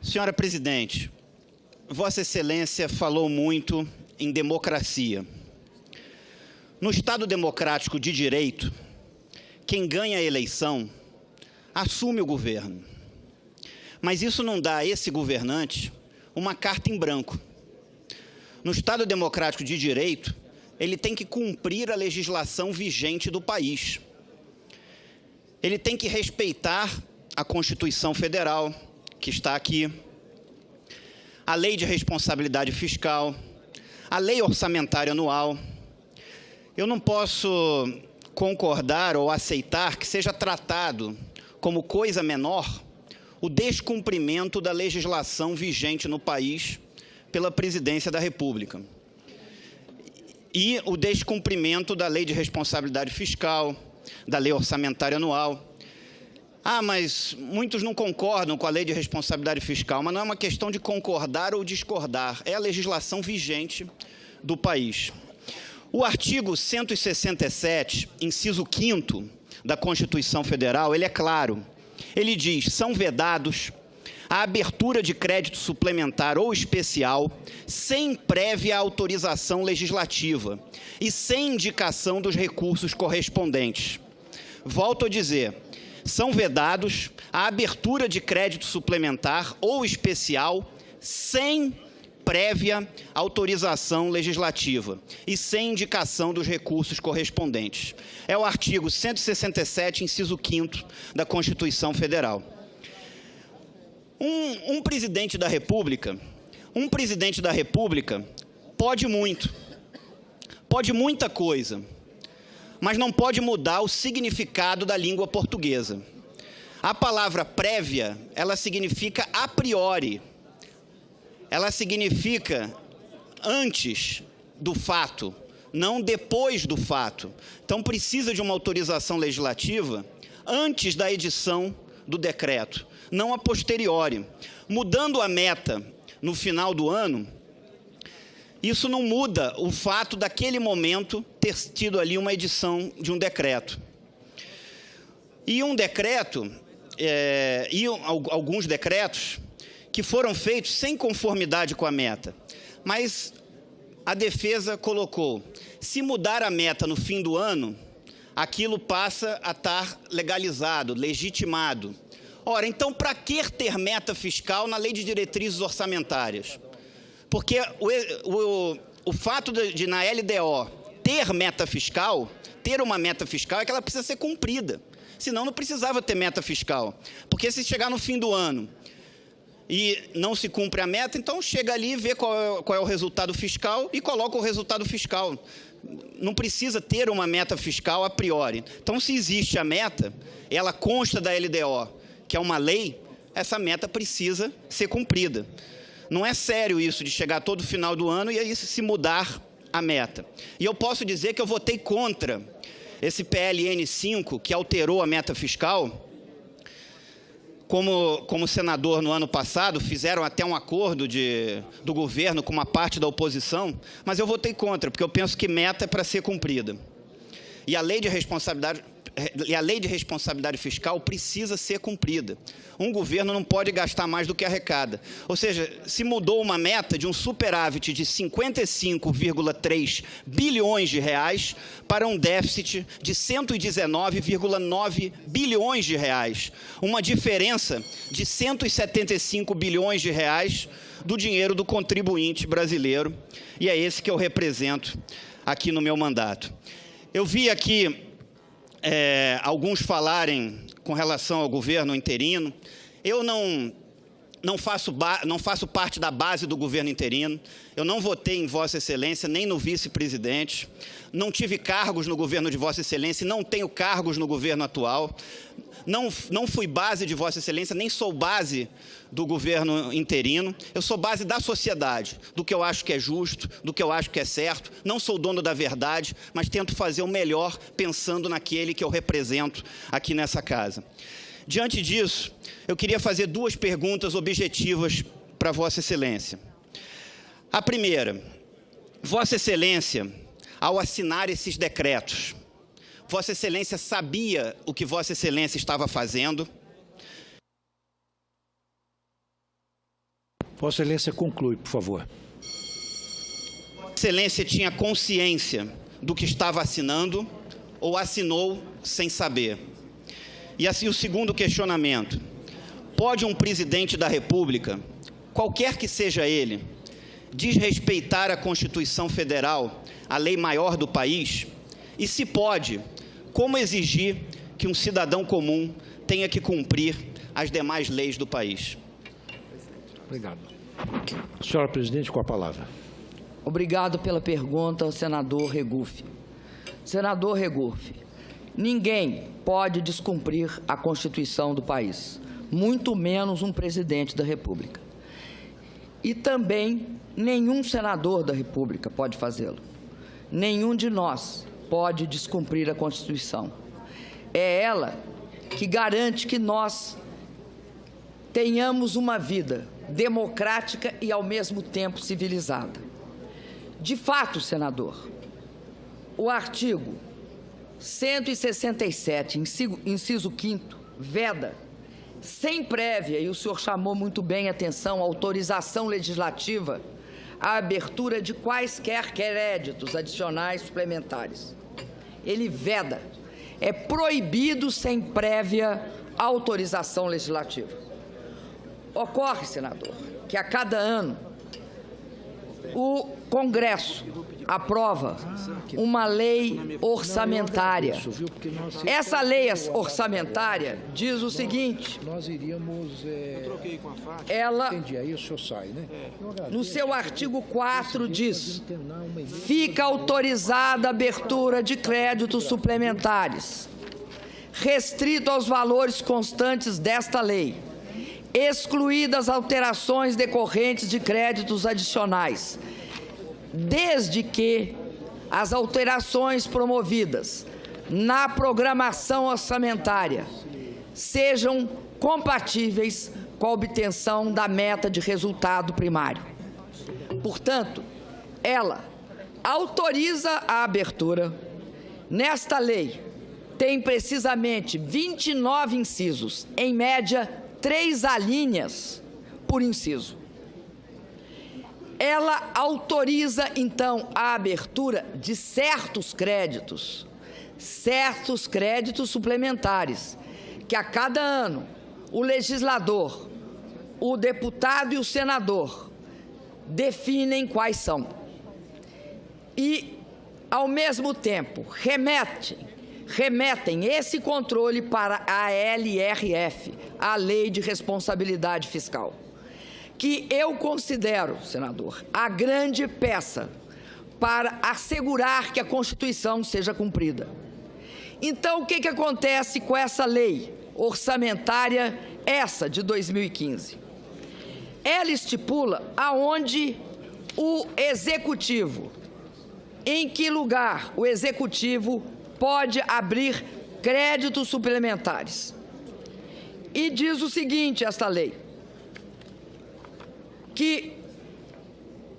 Senhora Presidente, Vossa Excelência falou muito em democracia. No Estado democrático de direito, quem ganha a eleição assume o governo. Mas isso não dá a esse governante uma carta em branco. No Estado democrático de direito, ele tem que cumprir a legislação vigente do país. Ele tem que respeitar a Constituição Federal, que está aqui, a Lei de Responsabilidade Fiscal, a Lei Orçamentária Anual. Eu não posso concordar ou aceitar que seja tratado como coisa menor o descumprimento da legislação vigente no país pela Presidência da República e o descumprimento da Lei de Responsabilidade Fiscal, da Lei Orçamentária Anual. Mas muitos não concordam com a Lei de Responsabilidade Fiscal, mas não é uma questão de concordar ou discordar, é a legislação vigente do país. O artigo 167, inciso 5º da Constituição Federal, ele é claro. Ele diz: são vedados a abertura de crédito suplementar ou especial sem prévia autorização legislativa e sem indicação dos recursos correspondentes. Volto a dizer, são vedados a abertura de crédito suplementar ou especial sem prévia autorização legislativa e sem indicação dos recursos correspondentes. É o artigo 167, inciso 5º da Constituição Federal. Um presidente da República pode muito, pode muita coisa, mas não pode mudar o significado da língua portuguesa. A palavra prévia, ela significa a priori. Ela significa antes do fato, não depois do fato. Então, precisa de uma autorização legislativa antes da edição do decreto, não a posteriori. Mudando a meta no final do ano, isso não muda o fato daquele momento ter tido ali uma edição de um decreto. E um decreto, alguns decretos que foram feitos sem conformidade com a meta. Mas a defesa colocou, se mudar a meta no fim do ano, aquilo passa a estar legalizado, legitimado. Ora, então, para que ter meta fiscal na Lei de Diretrizes Orçamentárias? Porque o fato de na LDO ter meta fiscal, ter uma meta fiscal, é que ela precisa ser cumprida. Senão não precisava ter meta fiscal. Porque se chegar no fim do ano e não se cumpre a meta, então chega ali, vê qual é o resultado fiscal e coloca o resultado fiscal. Não precisa ter uma meta fiscal a priori. Então, se existe a meta, ela consta da LDO, que é uma lei, essa meta precisa ser cumprida. Não é sério isso de chegar todo final do ano e aí se mudar a meta. E eu posso dizer que eu votei contra esse PLN 5, que alterou a meta fiscal. Como senador no ano passado, fizeram até um acordo do governo com uma parte da oposição, mas eu votei contra, porque eu penso que meta é para ser cumprida. E a lei de responsabilidade fiscal precisa ser cumprida. Um governo não pode gastar mais do que arrecada. Ou seja, se mudou uma meta de um superávit de 55,3 bilhões de reais para um déficit de 119,9 bilhões de reais. Uma diferença de 175 bilhões de reais do dinheiro do contribuinte brasileiro. E é esse que eu represento aqui no meu mandato. Eu vi aqui alguns falarem com relação ao governo interino. Eu não faço parte da base do governo interino. Eu não votei em Vossa Excelência, nem no vice-presidente. Não tive cargos no governo de Vossa Excelência e não tenho cargos no governo atual. Não fui base de Vossa Excelência, nem sou base do governo interino. Eu sou base da sociedade, do que eu acho que é justo, do que eu acho que é certo. Não sou dono da verdade, mas tento fazer o melhor pensando naquele que eu represento aqui nessa casa. Diante disso, eu queria fazer duas perguntas objetivas para Vossa Excelência. A primeira, Vossa Excelência, ao assinar esses decretos, Vossa Excelência sabia o que Vossa Excelência estava fazendo? Vossa Excelência conclui, por favor. Vossa Excelência tinha consciência do que estava assinando ou assinou sem saber? E assim o segundo questionamento: pode um presidente da República, qualquer que seja ele, desrespeitar a Constituição Federal, a lei maior do país? E se pode, como exigir que um cidadão comum tenha que cumprir as demais leis do país? Obrigado. Senhora presidente, com a palavra. Obrigado pela pergunta, senador Regufe. Senador Regufe, ninguém pode descumprir a Constituição do país, muito menos um presidente da República. E também nenhum senador da República pode fazê-lo. Nenhum de nós pode descumprir a Constituição. É ela que garante que nós tenhamos uma vida democrática e, ao mesmo tempo, civilizada. De fato, senador, o artigo 167, inciso 5º, veda, sem prévia, e o senhor chamou muito bem a atenção, autorização legislativa, a abertura de quaisquer créditos adicionais suplementares. Ele veda, é proibido sem prévia autorização legislativa. Ocorre, senador, que a cada ano o Congresso aprova uma lei orçamentária. Essa lei orçamentária diz o seguinte: ela, no seu artigo 4, diz: fica autorizada a abertura de créditos suplementares, restrito aos valores constantes desta lei, excluídas alterações decorrentes de créditos adicionais, desde que as alterações promovidas na programação orçamentária sejam compatíveis com a obtenção da meta de resultado primário. Portanto, ela autoriza a abertura. Nesta lei, tem precisamente 29 incisos, em média 3 alíneas por inciso. Ela autoriza, então, a abertura de certos créditos suplementares, que a cada ano o legislador, o deputado e o senador definem quais são. E, ao mesmo tempo, remetem esse controle para a LRF, a Lei de Responsabilidade Fiscal, que eu considero, senador, a grande peça para assegurar que a Constituição seja cumprida. Então, o que acontece com essa lei orçamentária, essa de 2015? Ela estipula aonde o Executivo, em que lugar o Executivo pode abrir créditos suplementares. E diz o seguinte, esta lei, que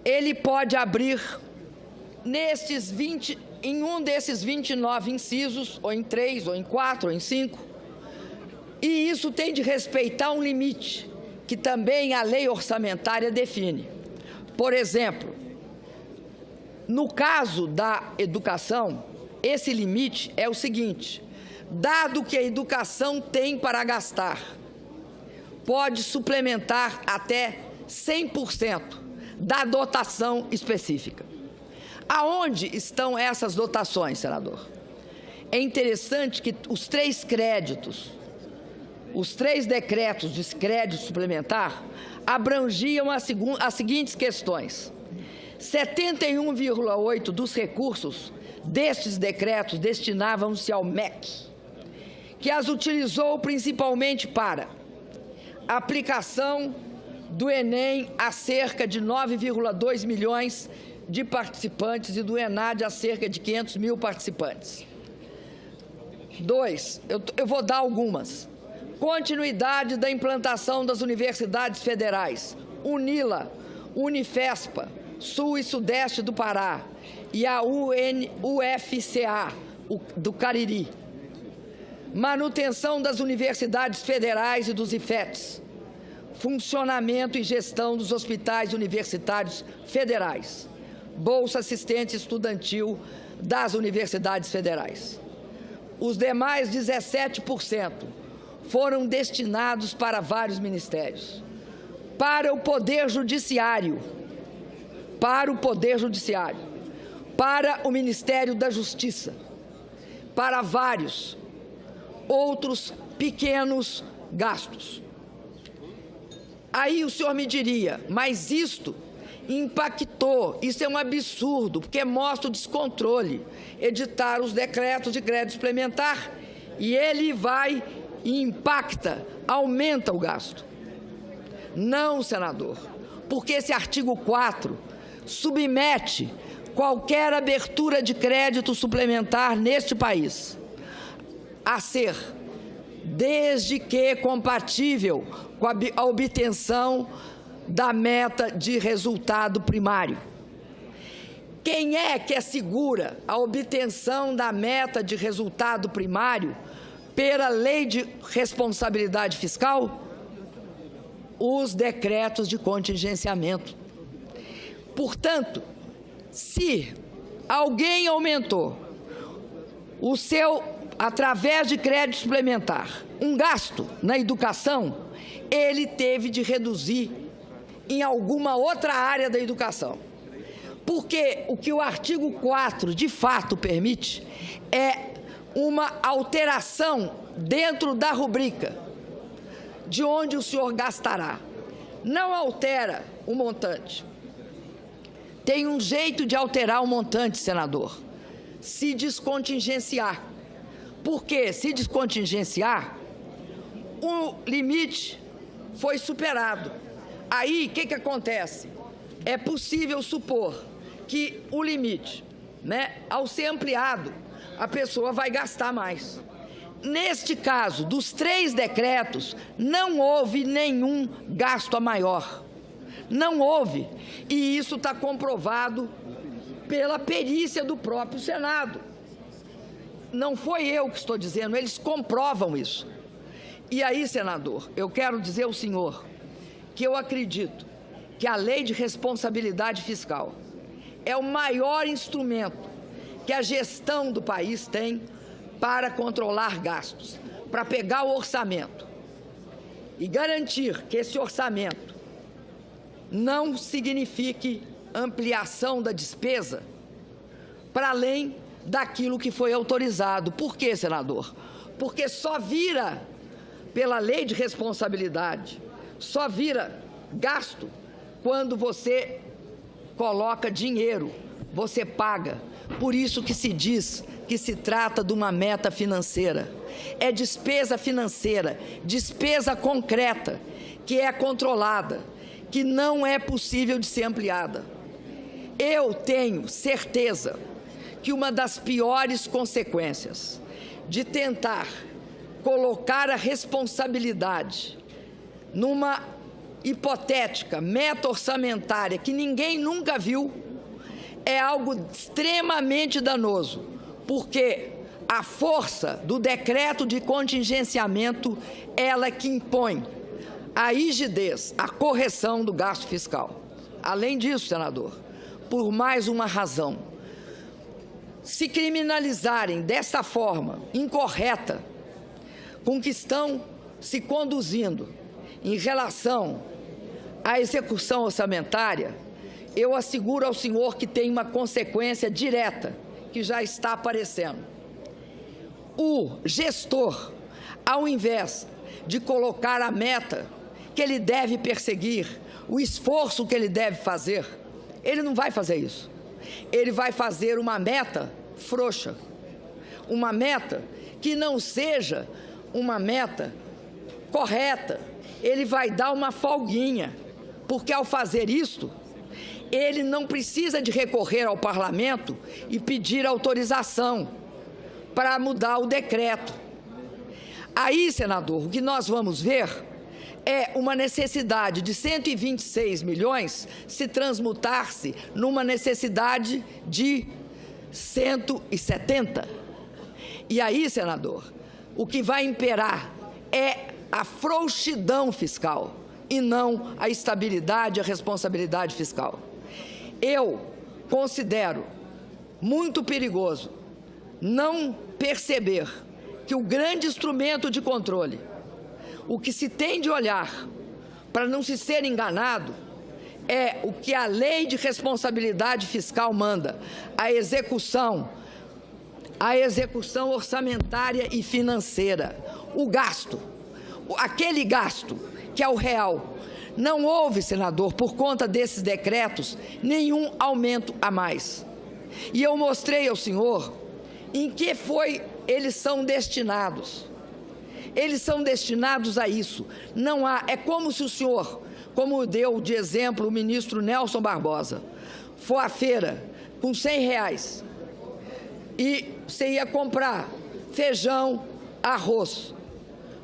ele pode abrir em um desses 29 incisos, ou em 3, ou em 4, ou em 5, e isso tem de respeitar um limite, que também a lei orçamentária define. Por exemplo, no caso da educação, esse limite é o seguinte: dado que a educação tem para gastar, pode suplementar até 100% da dotação específica. Aonde estão essas dotações, senador? É interessante que os 3 decretos de crédito suplementar abrangiam as seguintes questões: 71,8% dos recursos destes decretos destinavam-se ao MEC, que as utilizou principalmente para aplicação do Enem a cerca de 9,2 milhões de participantes e do ENAD a cerca de 500 mil participantes. 2, eu vou dar algumas. Continuidade da implantação das universidades federais, UNILA, Unifespa, Sul e Sudeste do Pará, e a UFCA, do Cariri. Manutenção das universidades federais e dos IFETs. funcionamento e gestão dos hospitais universitários federais, Bolsa Assistente Estudantil das universidades federais. Os demais 17% foram destinados para vários ministérios. Para o Poder Judiciário, para o Ministério da Justiça, para vários outros pequenos gastos. Aí o senhor me diria, mas isto impactou, isso é um absurdo, porque mostra o descontrole, editar os decretos de crédito suplementar e ele vai e impacta, aumenta o gasto. Não, senador, porque esse artigo 4 submete qualquer abertura de crédito suplementar neste país a ser, desde que compatível com a obtenção da meta de resultado primário. Quem é que assegura a obtenção da meta de resultado primário pela Lei de Responsabilidade Fiscal? Os decretos de contingenciamento. Portanto, se alguém aumentou o seu, através de crédito suplementar, um gasto na educação, ele teve de reduzir em alguma outra área da educação. Porque o que o artigo 4 de fato permite é uma alteração dentro da rubrica de onde o senhor gastará. Não altera o montante. Tem um jeito de alterar o montante, senador: se descontingenciar. Porque se descontingenciar, o limite foi superado. Aí, o que acontece? É possível supor que o limite, ao ser ampliado, a pessoa vai gastar mais. Neste caso, dos 3 decretos, não houve nenhum gasto a maior. Não houve. E isso está comprovado pela perícia do próprio Senado. Não foi eu que estou dizendo, eles comprovam isso. E aí, senador, eu quero dizer ao senhor que eu acredito que a Lei de Responsabilidade Fiscal é o maior instrumento que a gestão do país tem para controlar gastos, para pegar o orçamento e garantir que esse orçamento não signifique ampliação da despesa para além daquilo que foi autorizado. Por quê, senador? Porque só vira, pela Lei de Responsabilidade, só vira gasto quando você coloca dinheiro, você paga. Por isso que se diz que se trata de uma meta financeira. É despesa financeira, despesa concreta, que é controlada, que não é possível de ser ampliada. Eu tenho certeza que uma das piores consequências de tentar colocar a responsabilidade numa hipotética meta orçamentária que ninguém nunca viu é algo extremamente danoso, porque a força do decreto de contingenciamento, ela que impõe a rigidez, a correção do gasto fiscal. Além disso, senador, por mais uma razão, se criminalizarem dessa forma incorreta com que estão se conduzindo em relação à execução orçamentária, eu asseguro ao senhor que tem uma consequência direta que já está aparecendo. O gestor, ao invés de colocar a meta que ele deve perseguir, o esforço que ele deve fazer, ele não vai fazer isso. Ele vai fazer uma meta frouxa, uma meta que não seja uma meta correta. Ele vai dar uma folguinha, porque ao fazer isto, ele não precisa de recorrer ao parlamento e pedir autorização para mudar o decreto. Aí, senador, o que nós vamos ver é uma necessidade de 126 milhões se transmutar-se numa necessidade de 170. E aí, senador, o que vai imperar é a frouxidão fiscal. e não a estabilidade e a responsabilidade fiscal. Eu considero muito perigoso não perceber que o grande instrumento de controle, o que se tem de olhar para não se ser enganado, é o que a lei de responsabilidade fiscal manda, a execução orçamentária e financeira, o gasto, aquele gasto que é o real. Não houve, senador, por conta desses decretos, nenhum aumento a mais. E eu mostrei ao senhor em que eles são destinados. Eles são destinados a isso. Não há, é como se o senhor, como deu de exemplo o ministro Nelson Barbosa, for à feira com R$100 e você ia comprar feijão, arroz.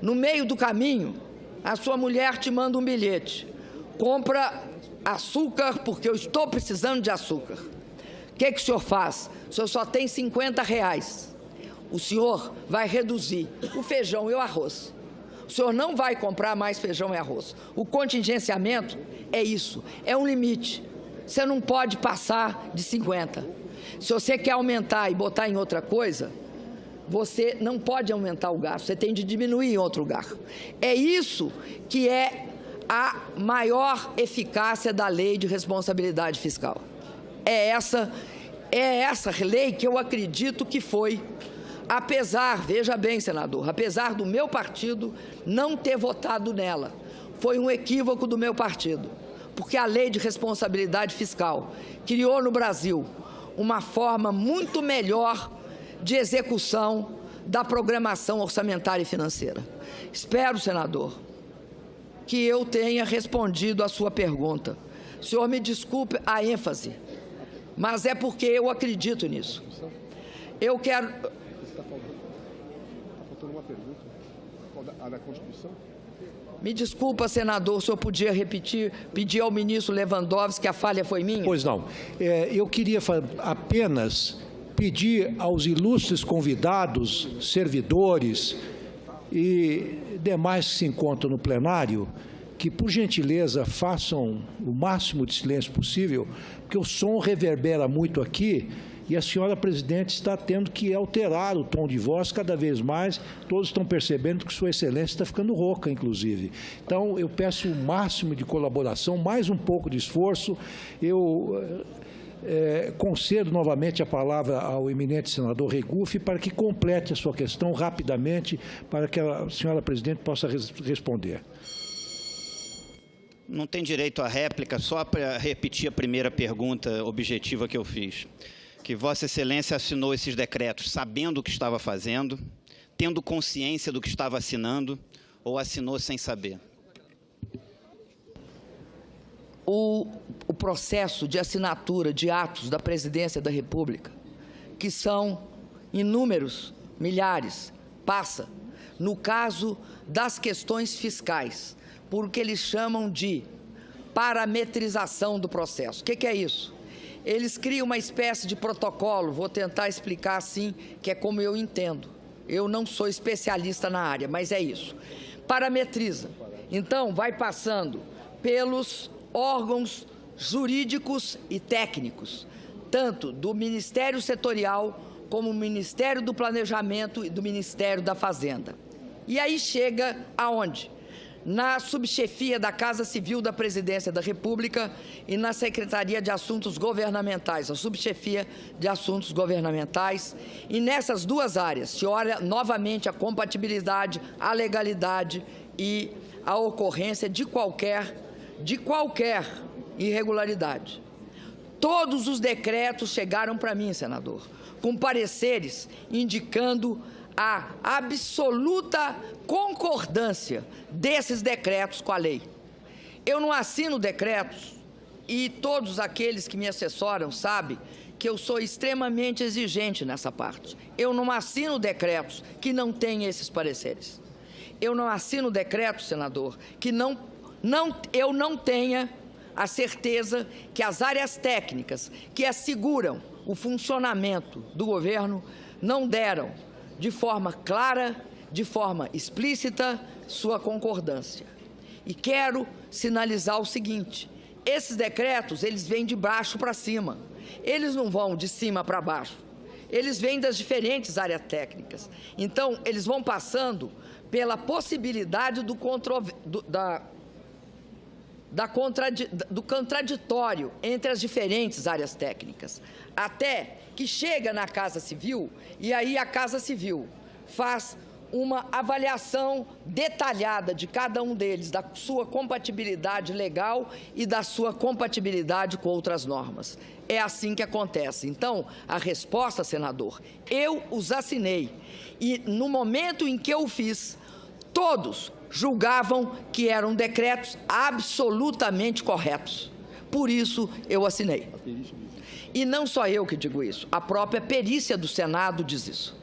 No meio do caminho, a sua mulher te manda um bilhete. Compra açúcar, porque eu estou precisando de açúcar. O que o senhor faz? O senhor só tem R$50. O senhor vai reduzir o feijão e o arroz. O senhor não vai comprar mais feijão e arroz. O contingenciamento é isso, é um limite. Você não pode passar de 50. Se você quer aumentar e botar em outra coisa, você não pode aumentar o gasto, você tem de diminuir em outro lugar. É isso que é a maior eficácia da lei de responsabilidade fiscal. É essa lei que eu acredito que foi, apesar, veja bem, senador, apesar do meu partido não ter votado nela, foi um equívoco do meu partido, porque a lei de responsabilidade fiscal criou no Brasil uma forma muito melhor de execução da programação orçamentária e financeira. Espero, senador, que eu tenha respondido a sua pergunta. O senhor me desculpe a ênfase, mas é porque eu acredito nisso. Eu quero... Está faltando uma pergunta. A da Constituição? Me desculpa, senador, o senhor podia repetir, pedir ao ministro Lewandowski que a falha foi minha? Pois não. Eu queria apenas pedir aos ilustres convidados, servidores e demais que se encontram no plenário, que, por gentileza, façam o máximo de silêncio possível, porque o som reverbera muito aqui e a senhora presidente está tendo que alterar o tom de voz cada vez mais. Todos estão percebendo que sua excelência está ficando rouca, inclusive. Então, eu peço o máximo de colaboração, mais um pouco de esforço. Eu concedo novamente a palavra ao eminente senador Regufe para que complete a sua questão rapidamente, para que a senhora presidente possa responder. Não tem direito à réplica, só para repetir a primeira pergunta objetiva que eu fiz. Que Vossa Excelência assinou esses decretos sabendo o que estava fazendo, tendo consciência do que estava assinando, ou assinou sem saber? O processo de assinatura de atos da Presidência da República, que são inúmeros, milhares, passa, no caso das questões fiscais, por o que eles chamam de parametrização do processo. O que é isso? Eles criam uma espécie de protocolo, vou tentar explicar assim, que é como eu entendo. Eu não sou especialista na área, mas é isso. Parametriza. Então, vai passando pelos órgãos jurídicos e técnicos, tanto do Ministério Setorial, como o Ministério do Planejamento e do Ministério da Fazenda. E aí chega aonde? Na subchefia da Casa Civil da Presidência da República e na Secretaria de Assuntos Governamentais, a subchefia de Assuntos Governamentais. E nessas duas áreas se olha novamente a compatibilidade, a legalidade e a ocorrência de qualquer irregularidade. Todos os decretos chegaram para mim, senador, com pareceres indicando a absoluta concordância desses decretos com a lei. Eu não assino decretos, e todos aqueles que me assessoram sabem que eu sou extremamente exigente nessa parte. Eu não assino decretos que não têm esses pareceres. Eu não assino decretos, senador, que eu não tenha a certeza que as áreas técnicas que asseguram o funcionamento do governo não deram de forma clara, de forma explícita, sua concordância. E quero sinalizar o seguinte: esses decretos, eles vêm de baixo para cima, eles não vão de cima para baixo, eles vêm das diferentes áreas técnicas. Então, eles vão passando pela possibilidade do contraditório entre as diferentes áreas técnicas, até que chega na Casa Civil, e aí a Casa Civil faz uma avaliação detalhada de cada um deles, da sua compatibilidade legal e da sua compatibilidade com outras normas. É assim que acontece. Então, a resposta, senador, eu os assinei. E no momento em que eu fiz, todos julgavam que eram decretos absolutamente corretos. Por isso, eu assinei. E não só eu que digo isso, a própria perícia do Senado diz isso.